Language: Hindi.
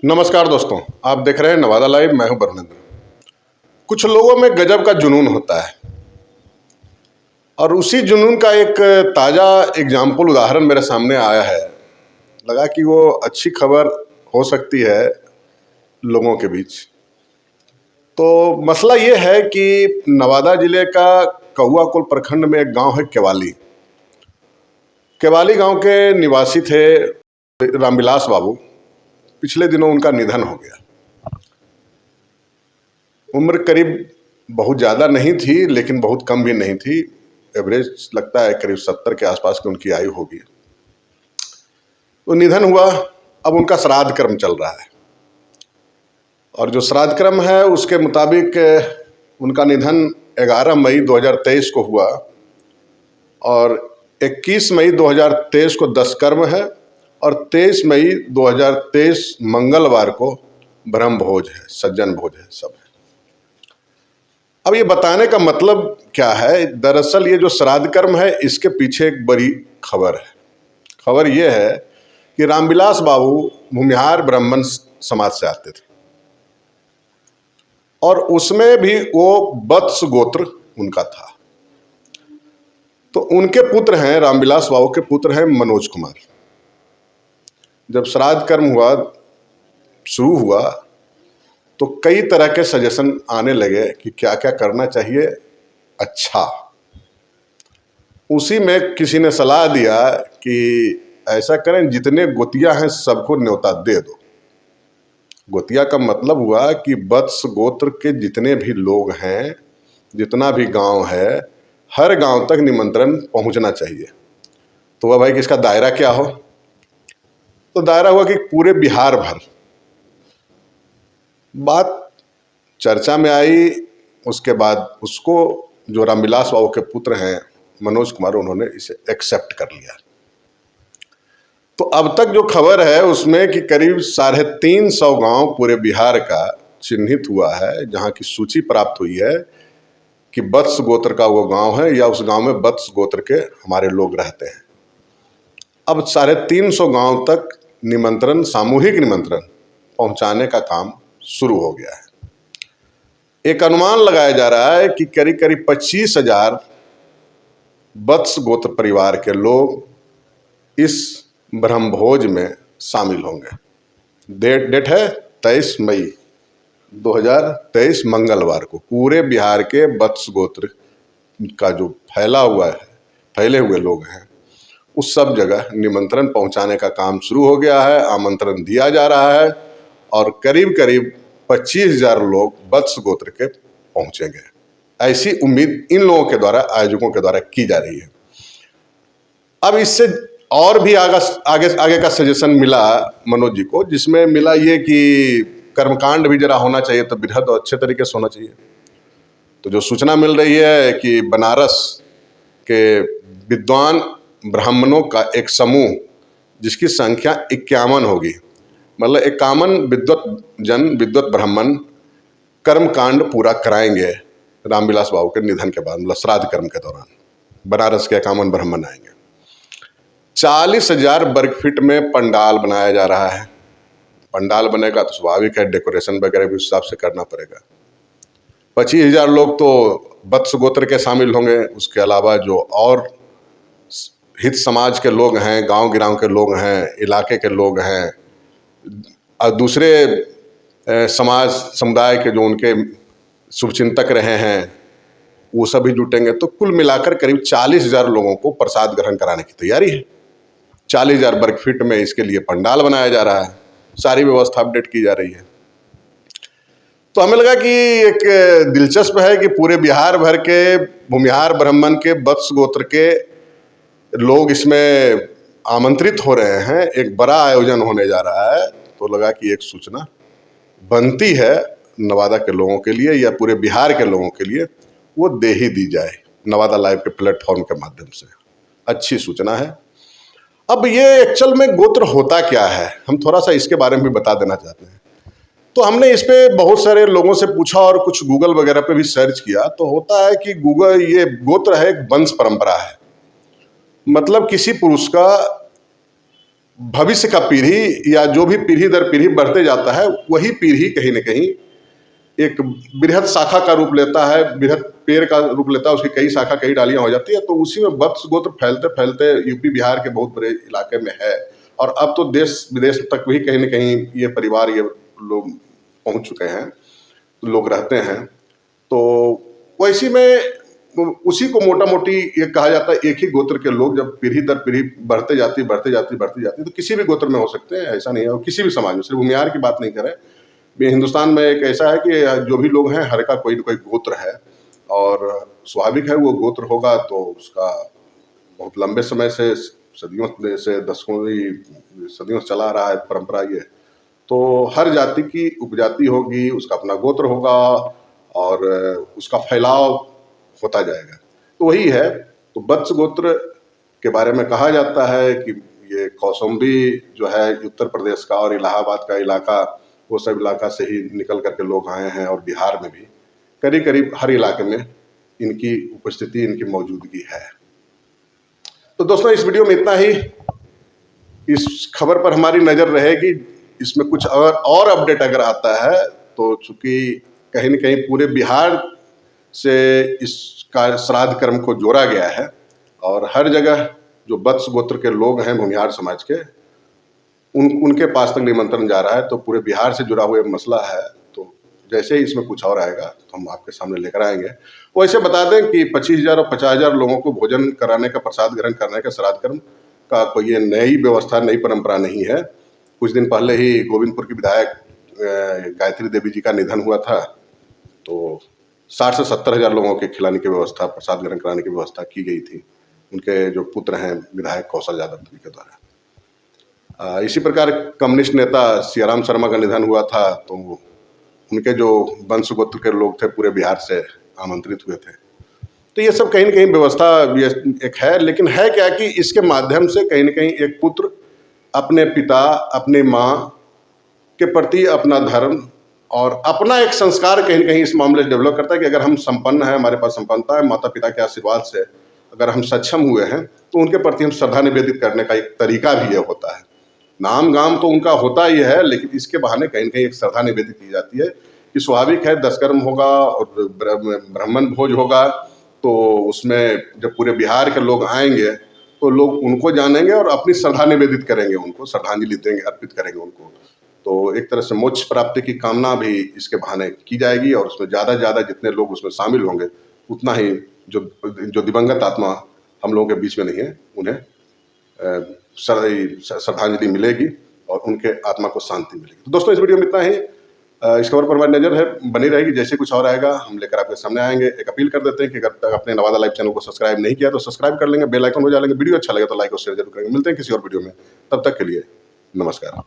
नमस्कार दोस्तों, आप देख रहे हैं नवादा लाइव। मैं हूं बरनेंद्र। कुछ लोगों में गजब का जुनून होता है और उसी जुनून का एक ताज़ा एग्जाम्पल उदाहरण मेरे सामने आया है। लगा कि वो अच्छी खबर हो सकती है लोगों के बीच। तो मसला ये है कि नवादा जिले का कौआकोल प्रखंड में एक गांव है केवाली। केवाली गांव के निवासी थे रामविलास बाबू। पिछले दिनों उनका निधन हो गया। उम्र करीब बहुत ज़्यादा नहीं थी, लेकिन बहुत कम भी नहीं थी। एवरेज लगता है करीब 70 के आसपास की उनकी आयु होगी। तो निधन हुआ। अब उनका श्राद्ध कर्म चल रहा है और जो श्राद्ध कर्म है उसके मुताबिक उनका निधन 11 मई 2023 को हुआ और 21 मई 2023 को दस कर्म है और 23 मई 2023 मंगलवार को ब्रह्म भोज है, सज्जन भोज है, सब है। अब ये बताने का मतलब क्या है? दरअसल ये जो श्राद्ध कर्म है इसके पीछे एक बड़ी खबर है। खबर ये है कि रामविलास बाबू भूमिहार ब्राह्मण समाज से आते थे और उसमें भी वो वत्स गोत्र उनका था। तो उनके पुत्र हैं, रामविलास बाबू के पुत्र हैं मनोज कुमार। जब श्राद्ध कर्म शुरू हुआ तो कई तरह के सजेशन आने लगे कि क्या क्या करना चाहिए। अच्छा, उसी में किसी ने सलाह दिया कि ऐसा करें, जितने गोतिया हैं सबको न्योता दे दो। गोतिया का मतलब हुआ कि वत्स गोत्र के जितने भी लोग हैं, जितना भी गांव है, हर गांव तक निमंत्रण पहुंचना चाहिए। तो वह भाई कि इसका दायरा क्या हो? तो दायरा हुआ कि पूरे बिहार भर। बात चर्चा में आई। उसके बाद उसको जो रामविलास बाबू के पुत्र हैं मनोज कुमार, उन्होंने इसे एक्सेप्ट कर लिया। तो अब तक जो खबर है उसमें कि करीब 350 गांव पूरे बिहार का चिन्हित हुआ है, जहां की सूची प्राप्त हुई है कि वत्स गोत्र का वो गांव है या उस गांव में वत्स गोत्र के हमारे लोग रहते हैं। अब 350 गांव तक निमंत्रण, सामूहिक निमंत्रण पहुंचाने का काम शुरू हो गया है। एक अनुमान लगाया जा रहा है कि करीब करीब 25,000 वत्स गोत्र परिवार के लोग इस ब्रह्मभोज में शामिल होंगे। डेट है 23 मई 2023 मंगलवार को। पूरे बिहार के वत्स गोत्र का जो फैले हुए लोग हैं, उस सब जगह निमंत्रण पहुंचाने का काम शुरू हो गया है। आमंत्रण दिया जा रहा है और करीब करीब 25,000 लोग वत्स गोत्र के पहुंचेंगे। ऐसी उम्मीद इन लोगों के द्वारा, आयोजकों के द्वारा की जा रही है। अब इससे और भी आगे का सजेशन मिला मनोज जी को, जिसमें मिला ये कि कर्मकांड भी जरा होना चाहिए, तो बृहद और अच्छे तरीके से होना चाहिए। तो जो सूचना मिल रही है कि बनारस के विद्वान ब्राह्मणों का एक समूह, जिसकी संख्या 51 होगी, मतलब 51 विद्वत ब्राह्मण कर्मकांड पूरा कराएंगे रामविलास बाबू के निधन के बाद, मतलब श्राद्ध कर्म के दौरान। बनारस के 51 ब्राह्मण आएंगे। 40,000 वर्ग फीट में पंडाल बनाया जा रहा है। पंडाल बनेगा तो स्वाभाविक है डेकोरेशन वगैरह भी उस हिसाब से करना पड़ेगा। 25,000 लोग तो वत्स गोत्र के शामिल होंगे। उसके अलावा जो और हित समाज के लोग हैं, गांव गिराव के लोग हैं, इलाके के लोग हैं और दूसरे समाज समुदाय के जो उनके शुभचिंतक रहे हैं, वो सभी जुटेंगे। तो कुल मिलाकर करीब 40,000 लोगों को प्रसाद ग्रहण कराने की तैयारी है। 40,000 वर्ग फीट में इसके लिए पंडाल बनाया जा रहा है। सारी व्यवस्था अपडेट की जा रही है। तो हमें लगा कि एक दिलचस्प है कि पूरे बिहार भर के भूमिहार ब्राह्मण के वत्स गोत्र के लोग इसमें आमंत्रित हो रहे हैं। एक बड़ा आयोजन होने जा रहा है। तो लगा कि एक सूचना बनती है नवादा के लोगों के लिए या पूरे बिहार के लोगों के लिए, वो दे ही दी जाए नवादा लाइव के प्लेटफॉर्म के माध्यम से। अच्छी सूचना है। अब ये एक्चुअल में गोत्र होता क्या है, हम थोड़ा सा इसके बारे में भी बता देना चाहते हैं। तो हमने इस पे बहुत सारे लोगों से पूछा और कुछ गूगल वगैरह पे भी सर्च किया। तो होता है कि ये गोत्र है, एक वंश परंपरा है। मतलब किसी पुरुष का भविष्य का पीढ़ी या जो भी पीढ़ी दर पीढ़ी बढ़ते जाता है, वही पीढ़ी कहीं न कहीं एक बृहद शाखा का रूप लेता है, बृहद पेड़ का रूप लेता है, उसकी कई शाखा कई डालियां हो जाती है। तो उसी में वत्स गोत्र फैलते फैलते यूपी बिहार के बहुत बड़े इलाके में है, और अब तो देश विदेश तक भी कहीं न कहीं ये परिवार, ये लोग पहुंच चुके हैं, लोग रहते हैं। तो वैसी में उसी को मोटा मोटी ये कहा जाता है, एक ही गोत्र के लोग जब पीढ़ी दर पीढ़ी बढ़ते जाती तो किसी भी गोत्र में हो सकते हैं, ऐसा नहीं है। और किसी भी समाज में, सिर्फ भूमिहार की बात नहीं करें, हिंदुस्तान में एक ऐसा है कि जो भी लोग हैं, हर का कोई न कोई गोत्र है, और स्वाभाविक है वो गोत्र होगा तो उसका बहुत लंबे समय से, सदियों से, दशकों सदियों से चला आ रहा है परंपरा ये। तो हर जाति की उपजाति होगी, उसका अपना गोत्र होगा, और उसका फैलाव होता जाएगा। तो वही है। तो वत्स गोत्र के बारे में कहा जाता है कि ये कौशाम्बी जो है उत्तर प्रदेश का और इलाहाबाद का इलाका, वो सब इलाका से ही निकल करके लोग आए हैं, और बिहार में भी करीब करीब हर इलाके में इनकी उपस्थिति, इनकी मौजूदगी है। तो दोस्तों, इस वीडियो में इतना ही। इस खबर पर हमारी नज़र रहेगी, इसमें कुछ और अपडेट अगर आता है तो चूंकि कहीं न कहीं पूरे बिहार से इसका श्राद्ध कर्म को जोड़ा गया है, और हर जगह जो वत्स गोत्र के लोग हैं भूमिहार समाज के, उनके पास तक निमंत्रण जा रहा है। तो पूरे बिहार से जुड़ा हुआ मसला है। तो जैसे ही इसमें कुछ और आएगा तो हम आपके सामने लेकर आएंगे। वैसे बता दें कि 25,000 और 50,000 लोगों को भोजन कराने का, प्रसाद ग्रहण करने का श्राद्ध कर्म का कोई ये नई व्यवस्था, नई परंपरा नहीं है। कुछ दिन पहले ही गोविंदपुर की विधायक गायत्री देवी जी का निधन हुआ था, तो 60 से 70,000 लोगों के खिलाने की व्यवस्था, प्रसाद ग्रहण कराने की व्यवस्था की गई थी, उनके जो पुत्र हैं विधायक कौशल यादव जी के द्वारा। इसी प्रकार कम्युनिस्ट नेता सियाराम शर्मा का निधन हुआ था, तो उनके जो वंश गोत्र के लोग थे पूरे बिहार से आमंत्रित हुए थे। तो ये सब कहीं न कहीं व्यवस्था एक है, लेकिन है क्या कि इसके माध्यम से कहीं न कहीं एक पुत्र अपने पिता, अपनी माँ के प्रति अपना धर्म और अपना एक संस्कार कहीं न कहीं इस मामले से डेवलप करता है कि अगर हम संपन्न हैं, हमारे पास संपन्नता है, माता पिता के आशीर्वाद से अगर हम सक्षम हुए हैं, तो उनके प्रति हम श्रद्धा निवेदित करने का एक तरीका भी ये होता है। नाम गाम तो उनका होता ही है, लेकिन इसके बहाने कहीं न कहीं एक श्रद्धा निवेदित की जाती है कि स्वाभाविक है, दशकर्म होगा और ब्राह्मण भोज होगा, तो उसमें जब पूरे बिहार के लोग आएंगे तो लोग उनको जानेंगे और अपनी श्रद्धा निवेदित करेंगे, उनको श्रद्धांजलि देंगे, अर्पित करेंगे उनको। तो एक तरह से मोक्ष प्राप्ति की कामना भी इसके बहाने की जाएगी, और उसमें ज़्यादा से ज़्यादा जितने लोग उसमें शामिल होंगे, उतना ही जो दिवंगत आत्मा हम लोगों के बीच में नहीं है, उन्हें श्रद्धांजलि मिलेगी और उनके आत्मा को शांति मिलेगी। तो दोस्तों, इस वीडियो में इतना ही। इस खबर पर हमारी नजर है बनी रहेगी, जैसे कुछ और आएगा हम लेकर आपके सामने आएंगे। एक अपील कर देते हैं कि अगर अपने नवादा लाइव चैनल को सब्सक्राइब नहीं किया तो सब्सक्राइब कर लेंगे, बेल आइकन बजा लेंगे। वीडियो अच्छा लगे तो लाइक और शेयर जरूर करेंगे। मिलते हैं किसी और वीडियो में, तब तक के लिए नमस्कार।